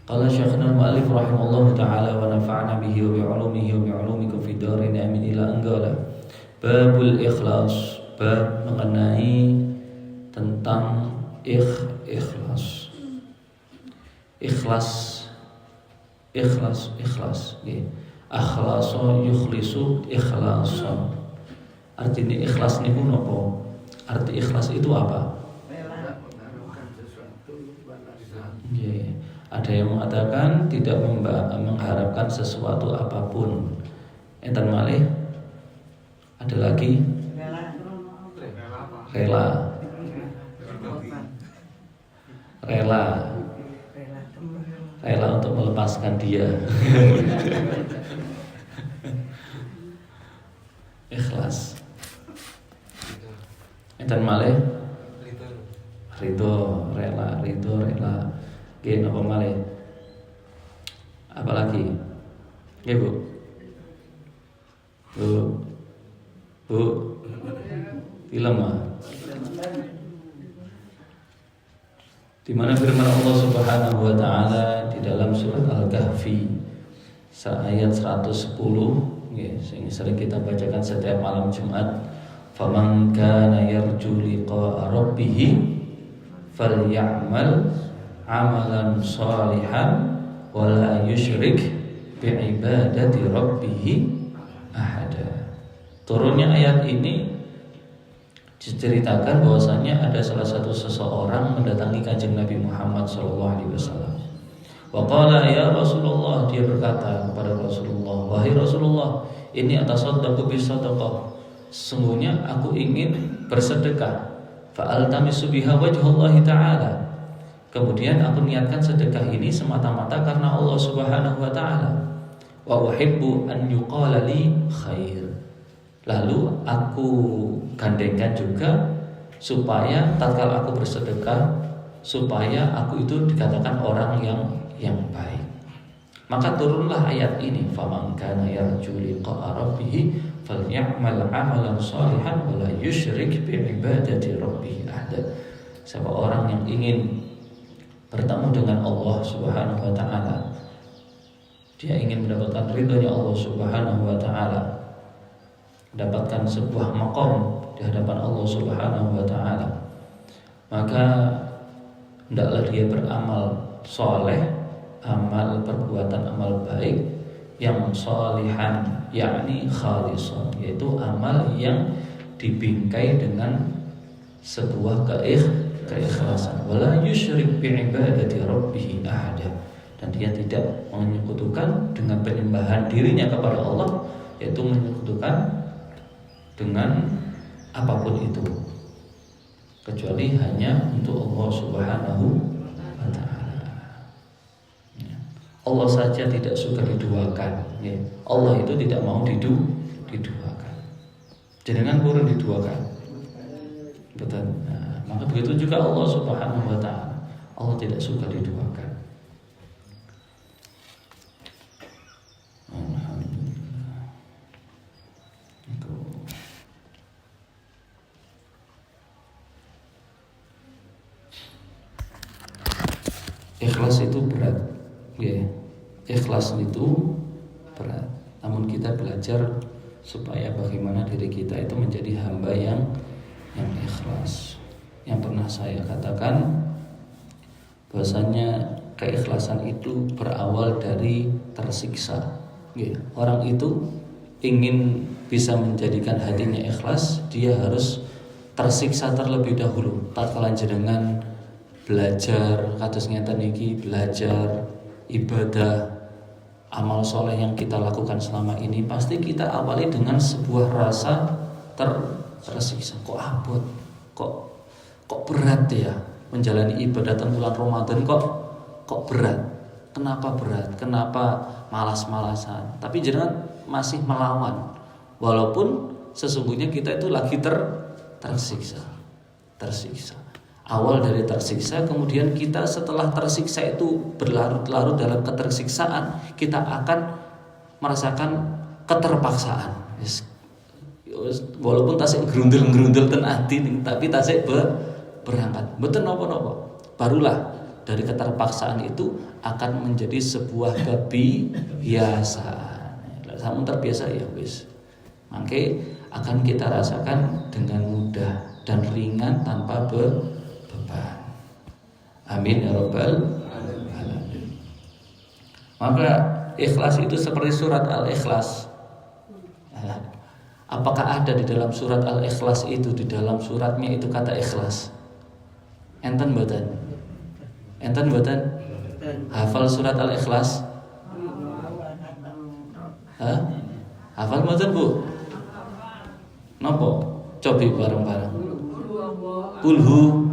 Qala Syekhuna al-Mu'allif rahimallahu ta'ala wa nafa'ana bihi wa bi'ulumihi wa bi'ulumikum fid dharain amin ila anggala. Babul ikhlas, bab mengenai tentang ikhlas. Ikhlas. Nggih. Akhlasa yukhlisu ikhlasan. Artinya ikhlas niku napa? Arti ikhlas itu apa? Yeah. Ada yang mengatakan tidak mengharapkan sesuatu apapun. Enten malih. Ada lagi rela untuk melepaskan dia. Ikhlas. Enten malih ridho rela. Nggih napa malih? Apalagi? Nggih Bu. Film di mana firman Allah Subhanahu wa taala di dalam surat Al-Kahfi ayat 110 nggih sing sering kita bacakan setiap malam Jumat, faman kana yarju liqa'a rabbih falyamal amalan shalihan wala yusyrik bi'ibadati rabbih ahada. Turunnya ayat ini diceritakan bahwasanya ada salah satu seseorang mendatangi Kanjeng Nabi Muhammad SAW. Wa qala ya Rasulullah, dia berkata kepada Rasulullah, wahai Rasulullah, ini atasaddaqu bisadaqah, sesungguhnya aku ingin bersedekah, fa'altamisu biha wajhallahi ta'ala, kemudian aku niatkan sedekah ini semata-mata karena Allah Subhanahu wa taala. Wa uhibbu an yuqala li khair. Lalu aku gandengkan juga supaya tatkala aku bersedekah supaya aku itu dikatakan orang yang baik. Maka turunlah ayat ini, faman kana yarju liqa'a rabbih falyamal 'amalan shalihan wa la yusyrik bi ibadati rabbih ahada. Siapa orang yang ingin bertemu dengan Allah Subhanahu wa taala, dia ingin mendapatkan ridhonya Allah Subhanahu wa taala, mendapatkan sebuah maqam di hadapan Allah Subhanahu wa taala, maka hendaklah dia beramal soleh, amal perbuatan amal baik yang sholihan, yakni khalisan, yaitu amal yang dibingkai dengan sebuah keikhlasan, wala yusyrik bi'ibadati rabbih ahada, dan dia tidak menyekutukan dengan penyembahan dirinya kepada Allah, yaitu menyekutukan dengan apapun itu kecuali hanya untuk Allah Subhanahu wa taala. Allah saja tidak suka diduakan. Allah itu tidak mau diduakan. Jenengan purun diduakan. Betul. Nah, maka begitu juga Allah Subhanahu wa taala. Allah tidak suka diduakan. Ikhlas itu berat, ya. Ikhlas itu berat. Namun kita belajar supaya bagaimana diri kita itu menjadi hamba yang ikhlas. Yang pernah saya katakan bahwasanya keikhlasan itu berawal dari tersiksa. Ya. Orang itu ingin bisa menjadikan hatinya ikhlas, dia harus tersiksa terlebih dahulu. Tatkala jenengan belajar kados ngeten iki, belajar ibadah amal soleh yang kita lakukan selama ini, pasti kita awali dengan sebuah rasa tersiksa. Kok abot, kok berat ya menjalani ibadah bulan Ramadan, kok berat. Kenapa berat? Kenapa malas-malasan? Tapi jangan masih melawan, walaupun sesungguhnya kita itu lagi tersiksa. Awal dari tersiksa, kemudian kita setelah tersiksa itu berlarut-larut dalam ketersiksaan, kita akan merasakan keterpaksaan. Walaupun tasik gerundel ten ati, tapi tasik berangkat. Betul nopo. Barulah dari keterpaksaan itu akan menjadi sebuah kebiasaan. Samun terbiasa ya wis. Mangke akan kita rasakan dengan mudah dan ringan tanpa beban. Amin ya rabbal alamin. Maka ikhlas itu seperti surat Al-Ikhlas. Apakah ada di dalam surat Al-Ikhlas itu, di dalam suratnya itu kata ikhlas? Enten mboten? Enten mboten? Hafal surat Al-Ikhlas? Hah? Hafal mboten, Bu? Napa? Cobi bareng-bareng. Kulhu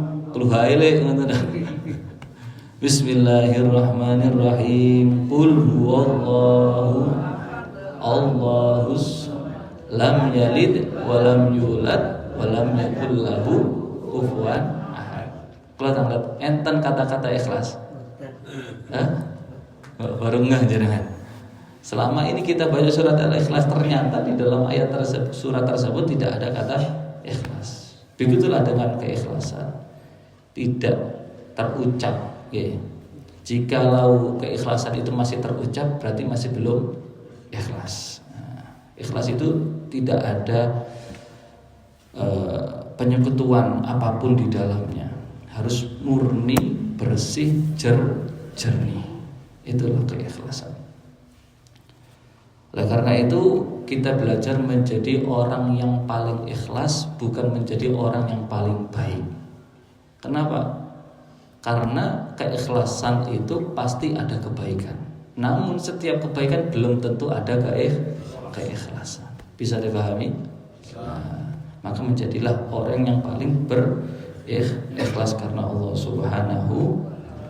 haile ngoten. Bismillahirrahmanirrahim. Qul huwallahu Allahus lam yalid wa lam yulad wa lam yakul lahu kufuwan ahad. Kula tanglet enten kata-kata ikhlas. Baru ngeh jenengan. Selama ini kita baca surat Al-Ikhlas, ternyata di dalam ayat tersebut, surat tersebut tidak ada kata ikhlas. Begitulah dengan keikhlasan, tidak terucap. Ya. Jikalau keikhlasan itu masih terucap, berarti masih belum ikhlas. Ikhlas itu tidak ada penyekutuan apapun di dalamnya. Harus murni, bersih, jernih. Itulah keikhlasan. Oleh karena itu kita belajar menjadi orang yang paling ikhlas, bukan menjadi orang yang paling baik. Kenapa? Karena keikhlasan itu pasti ada kebaikan. Namun setiap kebaikan belum tentu ada keikhlasan. Bisa dipahami? Nah, maka menjadilah orang yang paling berikhlas karena Allah Subhanahu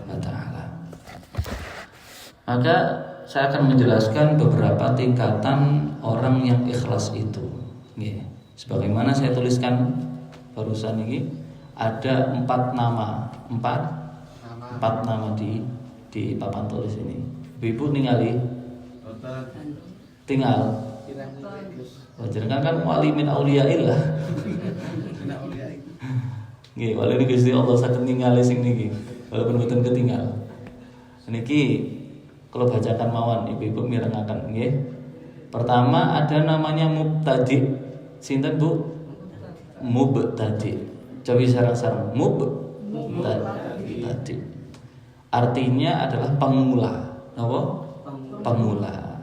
wa ta'ala. Maka saya akan menjelaskan beberapa tingkatan orang yang ikhlas itu. Sebagaimana saya tuliskan barusan ini, ada 4 nama di papan tulis ini. Ibu ningali tinggal. Jangan kan wali min auliyaillah. Nggih, wali niki Gusti Allah saged ningali sing niki, walaupun mboten ketinggal. Niki kalau bacakan mawon ibu-ibu mirengaken nggih. Pertama ada namanya mubtadi. Sinten Bu? Mubtadi. Cobi sareng-sareng. Mubtadi. Artinya adalah pemula. Apa? Pemula.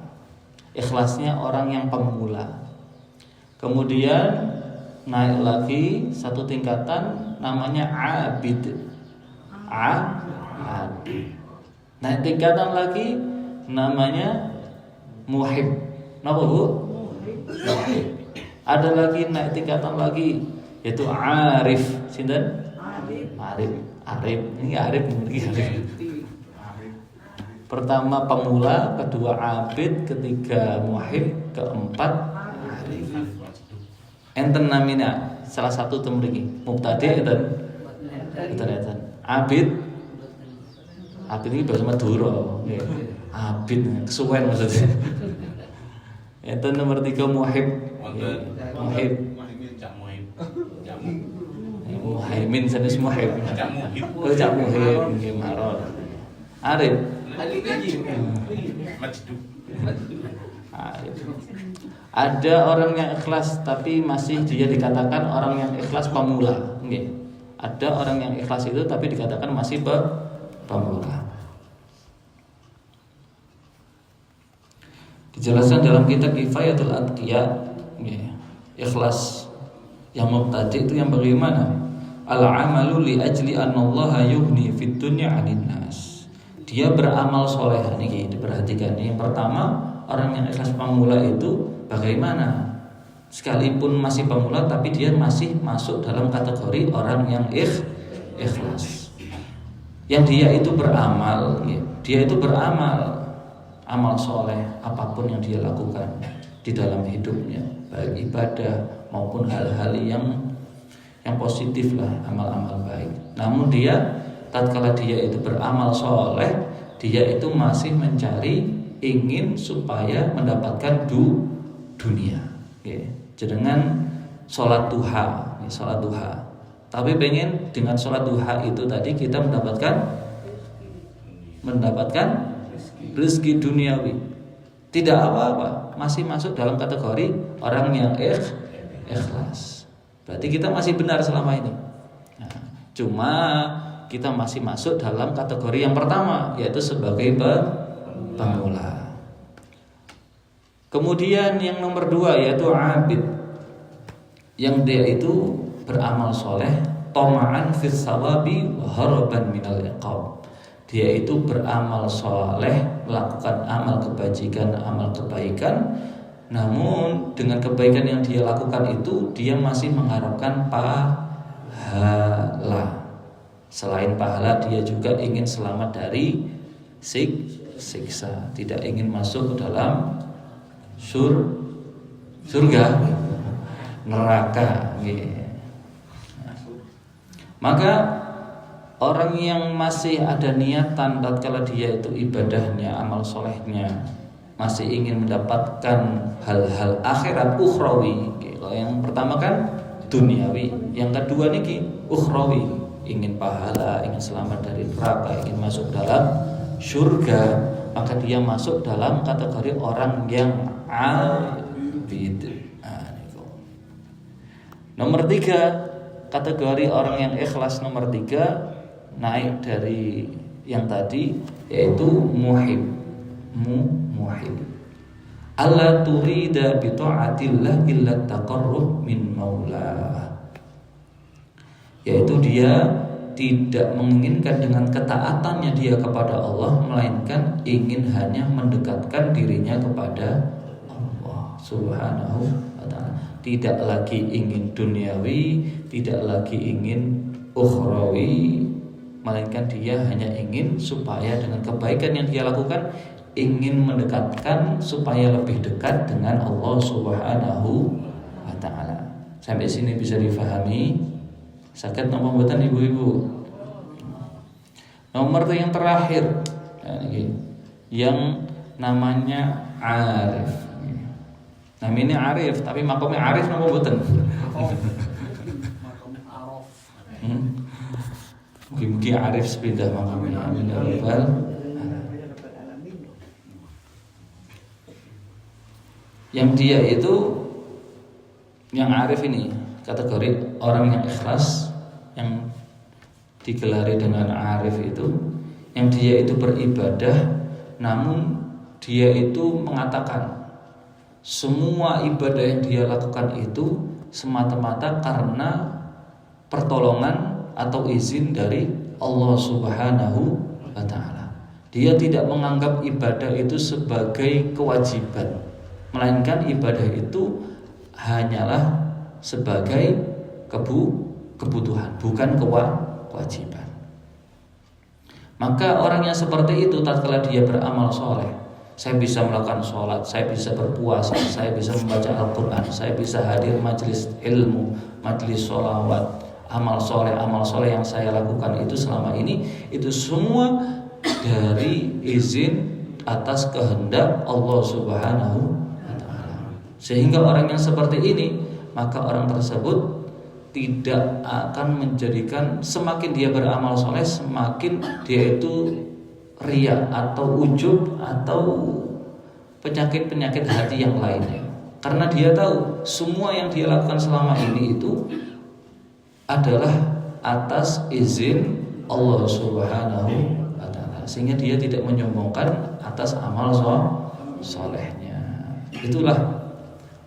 Ikhlasnya orang yang pemula. Kemudian naik lagi satu tingkatan namanya abid. Abid. Naik tingkatan lagi namanya muhib. Napa Bu? Muhib. Ada lagi naik tingkatan lagi yaitu arif. Sinten? Arif. Ini arif mungkin arif. Pertama pemula, kedua abid, ketiga muhib, keempat arif. Enten namina salah satu temu mriki. Mubtadi enten. Abid ini bahasa Madura. Abid kesuwen maksudnya. Itu nomor 3 muhib. Muhib. Muhaimin sanes muhib. Cak muhib nggih marot. Arif. Ada orang yang ikhlas tapi masih dia dikatakan orang yang ikhlas pemula. Nggih. Ada orang yang ikhlas itu tapi dikatakan masih pemula. Dijelaskan dalam kitab Kifayatul Atqiya, ikhlas yang mubtadi itu yang bagaimana? Al-amalu li ajli annallaha yughni fid dunya 'anil nas. Dia beramal soleh niki diperhatikan. Yang pertama, orang yang ikhlas pemula itu bagaimana? Sekalipun masih pemula tapi dia masih masuk dalam kategori orang yang ikhlas. Yang dia itu beramal, amal soleh apapun yang dia lakukan di dalam hidupnya, baik ibadah maupun hal-hal yang positif lah, amal-amal baik. Namun dia tatkala dia itu beramal soleh, dia itu masih mencari, ingin supaya mendapatkan dunia. Dengan sholat duha. Tapi pengen dengan sholat duha itu tadi kita mendapatkan mendapatkan rezeki duniawi. Tidak apa-apa, masih masuk dalam kategori orang yang ikhlas. Berarti kita masih benar selama ini. Nah, cuma kita masih masuk dalam kategori yang pertama, yaitu sebagai pemula. Kemudian yang nomor 2 yaitu abid, yang dia itu beramal soleh, toma'an fis sawabi wa haraban minal iqab. Dia itu beramal soleh, melakukan amal kebajikan, amal kebaikan, namun dengan kebaikan yang dia lakukan itu dia masih mengharapkan pahala. Selain pahala, dia juga ingin selamat dari siksa, tidak ingin masuk ke dalam surga, neraka. Maka orang yang masih ada niatan tatkala dia itu ibadahnya, amal solehnya masih ingin mendapatkan hal-hal akhirat ukhrawi. Kalau yang pertama kan duniawi, yang kedua niki ukhrawi, ingin pahala, ingin selamat dari neraka, ingin masuk dalam surga, maka dia masuk dalam kategori orang yang abid. Nomor 3, kategori orang yang ikhlas nomor 3 naik dari yang tadi, yaitu muhib. Alla turida bi ta'atillah illa taqarrub min maulah. Yaitu dia tidak menginginkan dengan ketaatannya dia kepada Allah, melainkan ingin hanya mendekatkan dirinya kepada Allah Subhanahu wa ta'ala. Tidak lagi ingin duniawi, tidak lagi ingin ukhrawi, melainkan dia hanya ingin supaya dengan kebaikan yang dia lakukan ingin mendekatkan supaya lebih dekat dengan Allah Subhanahu wa ta'ala. Sampai sini bisa difahami? Sakit nomor buatan ibu-ibu. Nomor yang terakhir, yang namanya arif. Namanya arif, tapi makomnya arif nomor buatan. Mungkin arif sepindah makomnya. Amin ya rabbal. Yang dia itu, yang arif ini kategori orang yang ikhlas, yang digelari dengan arif itu, yang dia itu beribadah, namun dia itu mengatakan semua ibadah yang dia lakukan itu semata-mata karena pertolongan atau izin dari Allah Subhanahu wa ta'ala. Dia tidak menganggap ibadah itu sebagai kewajiban, melainkan ibadah itu hanyalah sebagai kebutuhan, bukan kewajiban. Maka orang yang seperti itu tatkala dia beramal soleh, saya bisa melakukan sholat, saya bisa berpuasa, saya bisa membaca Al-Quran, saya bisa hadir majelis ilmu, majelis sholawat, amal soleh yang saya lakukan itu selama ini, itu semua dari izin atas kehendak Allah Subhanahu. Sehingga orang yang seperti ini, maka orang tersebut tidak akan menjadikan semakin dia beramal soleh, semakin dia itu riya atau ujub atau penyakit-penyakit hati yang lainnya. Karena dia tahu semua yang dia lakukan selama ini itu adalah atas izin Allah Subhanahu wa ta'ala, sehingga dia tidak menyombongkan atas amal solehnya. Itulah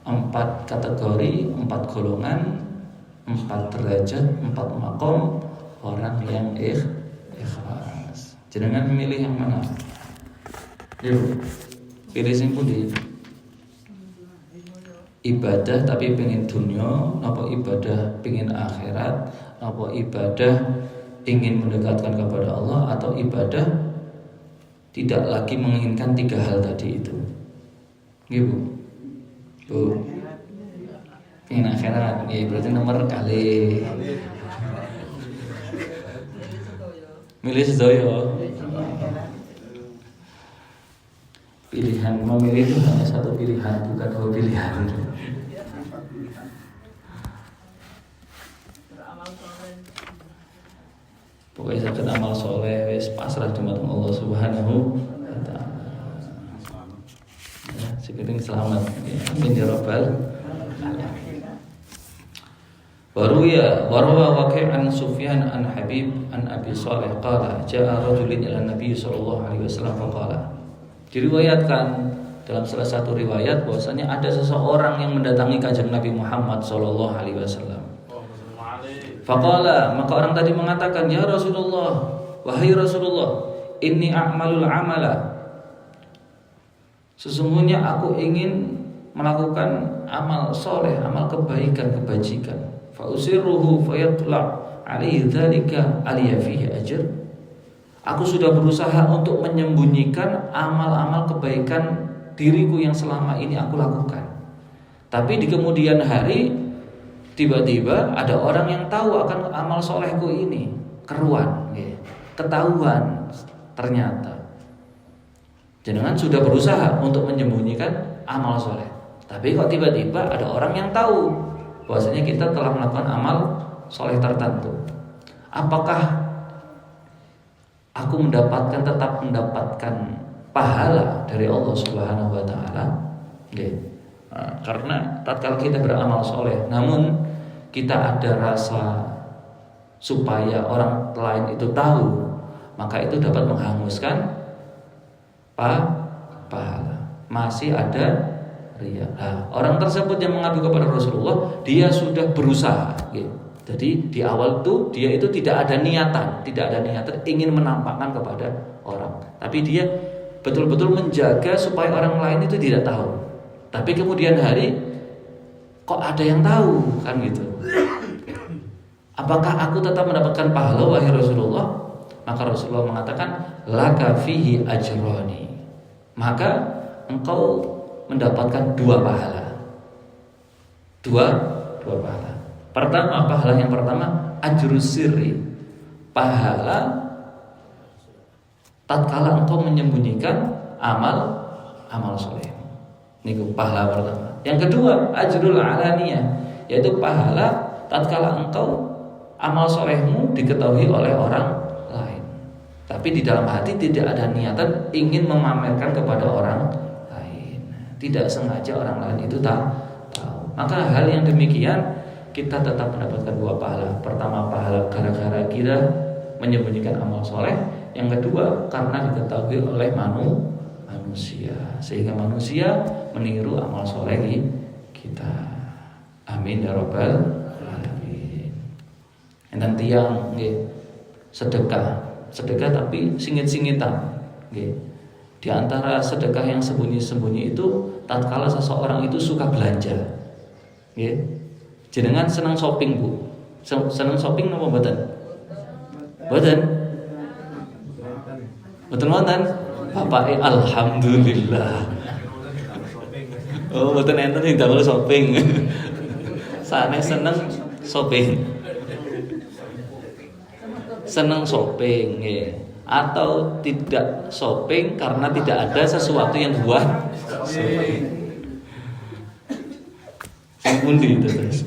4 kategori, 4 golongan, 4 derajat, 4 makom orang yang ikhlas. Jenengan memilih yang mana? Yuk, pilih sing pundi? Ibadah tapi pengen dunia, apa ibadah pengen akhirat, apa ibadah ingin mendekatkan kepada Allah, atau ibadah tidak lagi menginginkan 3 hal tadi itu. Ibu. Bu, ingin akhirat, ya berarti nomor kali. Milih sedoyo. Pilihan memilih itu hanya 1 pilihan, bukan 2 pilihan. Pokoknya saged amal soleh wis pasrah dumateng Allah Subhanahu wa taala. Ya, sekiring selamat. Amin ya rabbal alamin. Warwa Waqi' an Sufyan an Habib an Abi Saleh qala jaa rajulun ila Nabi sallallahu alaihi wasallam faqala. Diriwayatkan dalam salah satu riwayat bahwasanya ada seseorang yang mendatangi kanjeng Nabi Muhammad sallallahu alaihi wasallam. Faqala, maka orang tadi mengatakan, ya Rasulullah, wahai Rasulullah, inni a'malul amala. Sesungguhnya aku ingin melakukan amal soleh, amal kebaikan, kebajikan. Fa usirruhu fayatla' alaihi dzalika aliya fihi ajr. Aku sudah berusaha untuk menyembunyikan amal-amal kebaikan diriku yang selama ini aku lakukan. Tapi di kemudian hari tiba-tiba ada orang yang tahu akan amal solehku ini, keruan, ketahuan ternyata. Jenengan sudah berusaha untuk menyembunyikan amal soleh, tapi kok tiba-tiba ada orang yang tahu bahwasanya kita telah melakukan amal soleh tertentu. Apakah aku tetap mendapatkan pahala dari Allah Subhanahu wa taala? Karena tatkala kita beramal soleh, namun kita ada rasa supaya orang lain itu tahu, maka itu dapat menghanguskan pahala. Masih ada riya. Orang tersebut yang mengadu kepada Rasulullah, dia sudah berusaha. Jadi di awal itu dia itu tidak ada niatan ingin menampakkan kepada orang, tapi dia betul-betul menjaga supaya orang lain itu tidak tahu. Tapi kemudian hari kok ada yang tahu, kan gitu. Apakah aku tetap mendapatkan pahala wahai Rasulullah? Maka Rasulullah mengatakan laka fihi ajrani. Maka engkau mendapatkan dua pahala. Dua pahala. Pertama, pahala yang pertama ajrus sirri. Pahala tatkala engkau menyembunyikan amal soleh. Ini pahala pertama. Yang kedua, ajrul alaniyah, yaitu pahala tatkala engkau amal solehmu diketahui oleh orang lain, tapi di dalam hati tidak ada niatan ingin memamerkan kepada orang lain, tidak sengaja orang lain itu tahu. Maka hal yang demikian kita tetap mendapatkan dua pahala. Pertama, pahala gara-gara kita menyembunyikan amal soleh. Yang kedua, karena diketahui oleh manusia, sehingga manusia meniru amal soleh kita. Amin ya rabbal alamin. Dan tiang sedekah tapi singit-singitan. Di antara sedekah yang sembunyi-sembunyi itu tatkala seseorang itu suka belanja. Jenengan senang shopping, Bu? Senang shopping napa mboten? Mboten? Betul mboten? Bapak alhamdulillah. Oh, mboten enten sing damel shopping. Sanes seneng shopping. Seneng shopping, atau tidak shopping karena tidak ada sesuatu yang buat shopping. Pundi itu terus.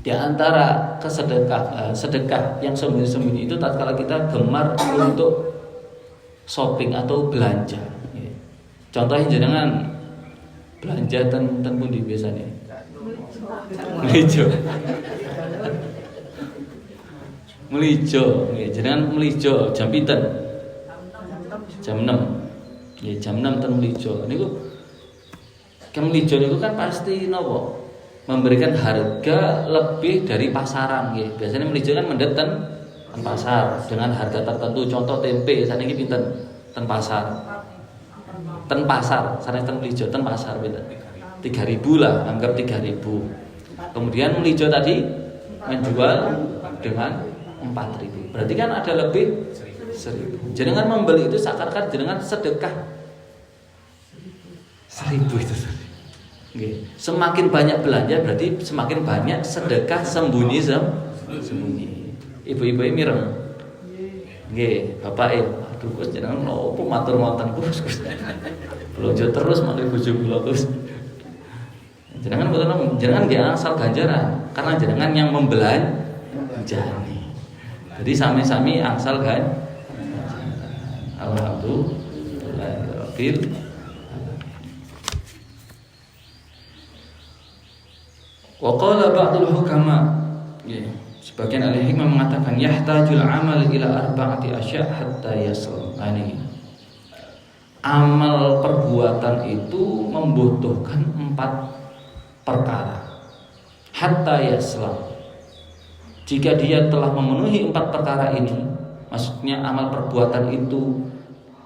Di antara sedekah yang sembunyi-sembunyi itu tatkala kita gemar untuk shopping atau belanja. Contohnya jenengan belanja ten pundi biasanya? Melijo, jenengan melijo jam pinten? Jam 6. Jam 6 ten melijo. Niku kan melijo niku kan pasti nopo? Memberikan harga lebih dari pasaran nggih. Biasanya melijo kan mendhet ten pasar dengan harga tertentu. Contoh tempe saniki pinten? Ten pasar. Ten pasar, sanes ten melijo ten pasar pinten? 3.000 lah, anggap 3.000. Kemudian melijo tadi menjual dengan 4.000. Berarti kan ada lebih 1.000. Jenengan membeli itu seakan-akan jenengan sedekah 1.000 itu. Semakin banyak belanja berarti semakin banyak sedekah sembunyi. Ibu-ibu mireng. Nggih, bapak aduh Gus jenengan opo matur wonten Gus. Belanja terus malih bojo kula Gus. Jenengan nggih asal ganjaran karena jenengan yang membelanjani. Jadi sami-sami angsal kan. Alhamdulillahirabbil wa qala ba'dul hukama. Sebagian ahli hikmah mengatakan yahtajul amal ila arba'ati asya' hatta yaslam. Ini amal perbuatan itu membutuhkan 4 perkara hatta yaslam. Jika dia telah memenuhi 4 perkara ini, maksudnya amal perbuatan itu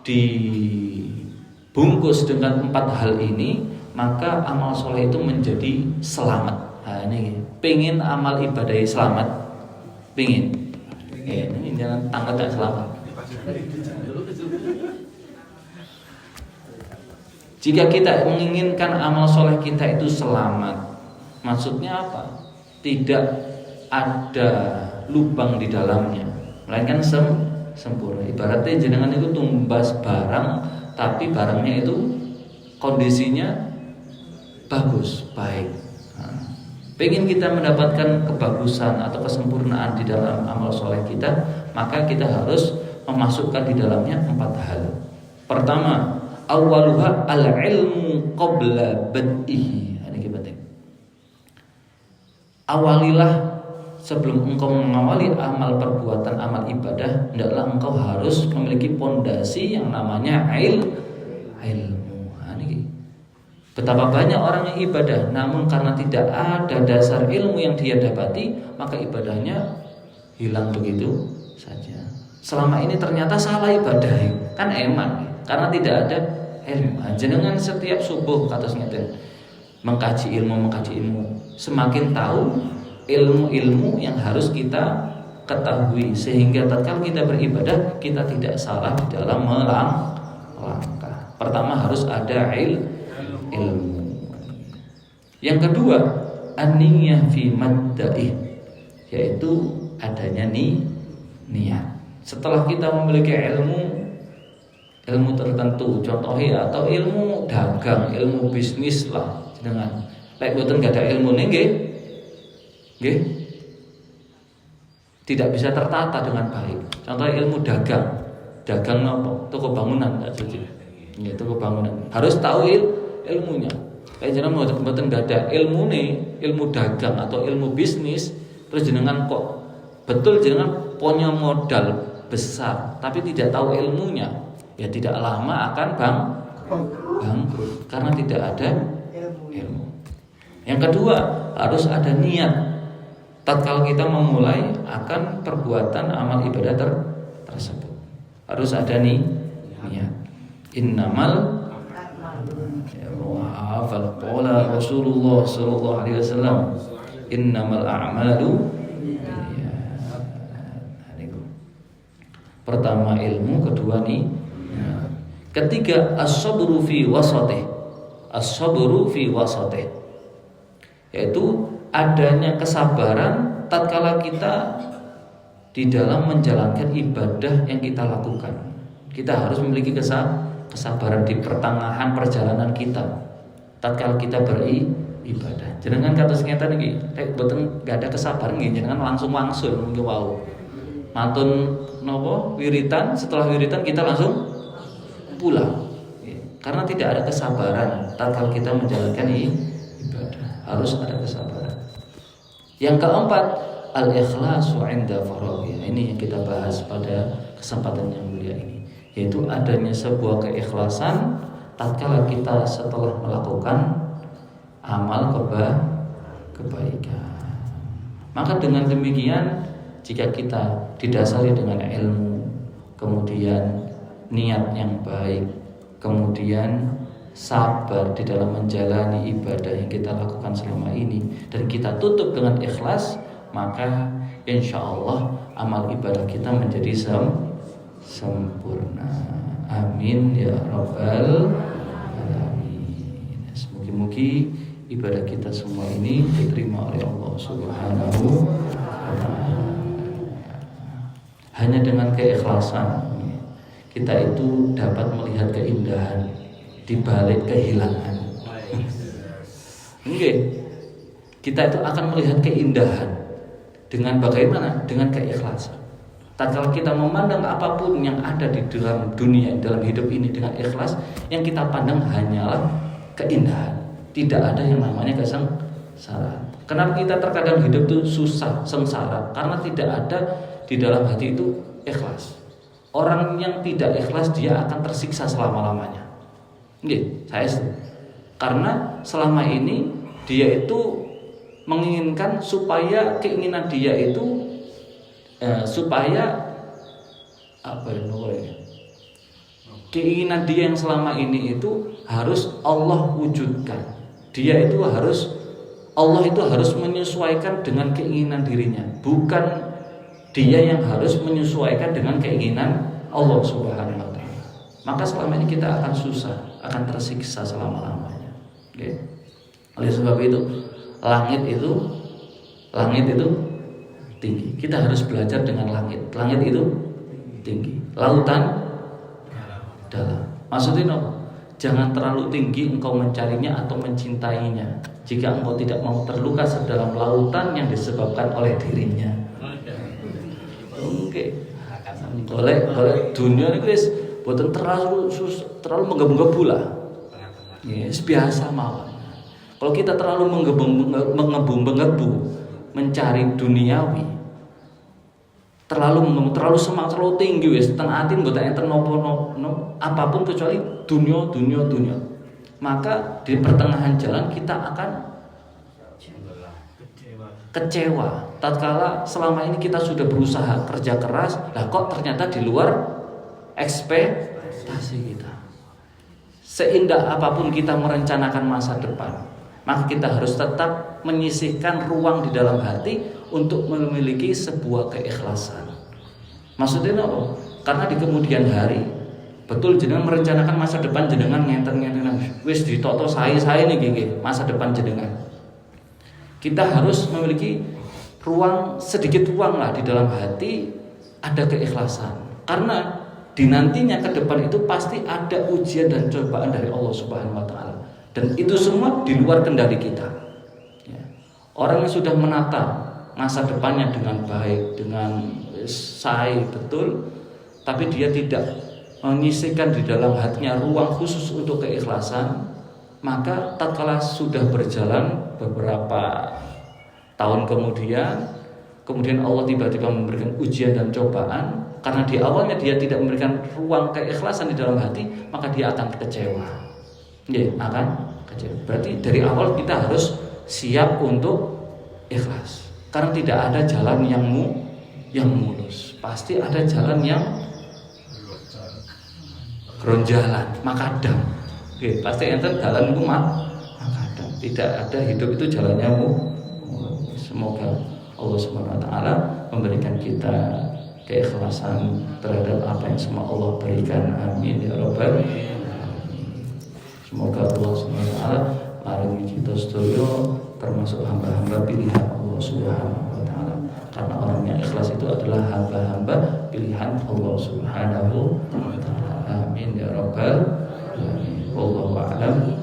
dibungkus dengan 4 hal ini, maka amal soleh itu menjadi selamat. Nah ini pengen amal ibadah selamat, pengen. Ini jangan tangga tak selamat. Jika kita menginginkan amal soleh kita itu selamat, maksudnya apa? Tidak ada lubang di dalamnya, melainkan sempurna. Ibaratnya jenengan itu tumbas barang, tapi barangnya itu kondisinya bagus, baik. Pengen kita mendapatkan kebagusan atau kesempurnaan di dalam amal soleh kita, maka kita harus memasukkan di dalamnya 4 hal. Pertama, awwaluha al-ilmu qabla bad'ihi. Ini penting. Awalilah, sebelum engkau mengawali amal perbuatan, amal ibadah, hendaklah engkau harus memiliki pondasi yang namanya ilmu. Betapa banyak orang yang ibadah, namun karena tidak ada dasar ilmu yang dia dapati, maka ibadahnya hilang begitu saja. Selama ini ternyata salah ibadah, kan eman, karena tidak ada ilmu. Jenengan setiap subuh katasnya mengkaji ilmu, semakin tahu ilmu-ilmu yang harus kita ketahui, sehingga tatkala kita beribadah kita tidak salah di dalam melangkah. Pertama harus ada ilmu. Yang kedua, an-niyah fi madda'ih, yaitu adanya niat. Setelah kita memiliki ilmu tertentu, contohnya atau ilmu dagang, ilmu bisnis lah, dengan lek boten gak ada ilmu nggih tidak bisa tertata dengan baik. Contoh ilmu dagang nopo? Toko bangunan, tak suci. Ya, toko bangunan. Harus tahu ilmunya. Kayak jenengan mboten gak ada ilmu dagang atau ilmu bisnis, terus jenengan kok betul jenengan punya modal besar tapi tidak tahu ilmunya, ya tidak lama akan bangkrut karena tidak ada ilmu. Yang kedua, harus ada niat. Tatkala kita memulai akan perbuatan amal ibadah tersebut, harus ada niat. Innamal qala Rasulullah sallallahu alaihi wasallam innamal a'malu binniyat. Pertama ilmu, kedua ketiga as-sabru fi wasatih. As-sabru fi wasatih, yaitu adanya kesabaran tatkala kita di dalam menjalankan ibadah yang kita lakukan. Kita harus memiliki kesabaran di pertengahan perjalanan kita tatkala kita beribadah. Jenengan kados ngeten iki, lek mboten gak ada kesabaran nggih jenengan langsung nggih wau. Mantun napa wiritan, setelah wiritan kita langsung pulang. Karena tidak ada kesabaran tatkala kita menjalankan ibadah. Harus ada kesabaran. Yang keempat, al-ikhlasu 'inda faraghi. Ini yang kita bahas pada kesempatan yang mulia ini, yaitu adanya sebuah keikhlasan tatkala kita setelah melakukan amal kebaikan. Maka dengan demikian, jika kita didasari dengan ilmu, kemudian niat yang baik, kemudian sabar di dalam menjalani ibadah yang kita lakukan selama ini, dan kita tutup dengan ikhlas, maka insya Allah amal ibadah kita menjadi sempurna. Amin ya rabbal alamin. Mugi-mugi ibadah kita semua ini diterima oleh Allah Subhanahu wa ta'ala. Hanya dengan keikhlasan kita itu dapat melihat keindahan di balik kehilangan. Kita itu akan melihat keindahan dengan bagaimana? Dengan keikhlasan. Tatkala kita memandang apapun yang ada di dalam dunia, dalam hidup ini dengan ikhlas, yang kita pandang hanyalah keindahan. Tidak ada yang namanya kesengsaraan. Kenapa kita terkadang hidup itu susah, sengsara? Karena tidak ada di dalam hati itu ikhlas. Orang yang tidak ikhlas dia akan tersiksa selama-lamanya. Saya setuju. Karena selama ini dia itu menginginkan supaya keinginan dia itu keinginan dia yang selama ini itu harus Allah wujudkan. Allah itu harus menyesuaikan dengan keinginan dirinya, bukan dia yang harus menyesuaikan dengan keinginan Allah Subhanahu wa taala. Maka selama ini kita akan susah, akan tersiksa selama-lamanya. Oleh sebab itu, langit itu tinggi. Kita harus belajar dengan langit. Langit itu tinggi. Lautan dalam. Maksudnya jangan terlalu tinggi engkau mencarinya atau mencintainya jika engkau tidak mau terluka sedalam lautan yang disebabkan oleh dirinya. Oleh dunia ini guys, buatan terlalu menggebu-gebu lah. Biasa mawon. Kalau kita terlalu menggebu-gebu mencari duniawi, terlalu semangat, terlalu tinggi wis teng ati mboten enten napa-napa apapun kecuali dunia. Maka di pertengahan jalan kita akan kecewa. Tatkala selama ini kita sudah berusaha kerja keras, lah kok ternyata di luar ekspektasi kita. Seindah apapun kita merencanakan masa depan, maka kita harus tetap menyisihkan ruang di dalam hati untuk memiliki sebuah keikhlasan. Maksudnya apa? Karena di kemudian hari, betul jenengan merencanakan masa depan jenengan ngenten-ngentenan. Wis ditoto sae niki masa depan jenengan. Kita harus memiliki sedikit ruang lah di dalam hati, ada keikhlasan. Karena di nantinya ke depan itu pasti ada ujian dan cobaan dari Allah Subhanahu wa taala. Dan itu semua di luar kendali kita. Orang yang sudah menata masa depannya dengan baik, dengan sae betul, tapi dia tidak menyisihkan di dalam hatinya ruang khusus untuk keikhlasan, maka tatkala sudah berjalan beberapa tahun kemudian Allah tiba-tiba memberikan ujian dan cobaan, karena di awalnya dia tidak memberikan ruang keikhlasan di dalam hati, maka dia akan kecewa. Akan kecewa. Berarti dari awal kita harus siap untuk ikhlas. Karena tidak ada jalan yang mulus. Pasti ada jalan yang geronjalan, makadam. Pasti enten jalan itu makadam. Tidak ada hidup itu jalannya Semoga Allah Subhanahu wa taala memberikan kita keikhlasan terhadap apa yang semua Allah berikan. Amin ya rabbal alamin. Semoga Allah Subhanahu wa taala maringi kita sedaya termasuk hamba-hamba pilihan Allah Subhanahu wa taala. Karena orang yang ikhlas itu adalah hamba-hamba pilihan Allah Subhanahu wa taala. Amin ya rabbal alamin. Wallahu a'lam.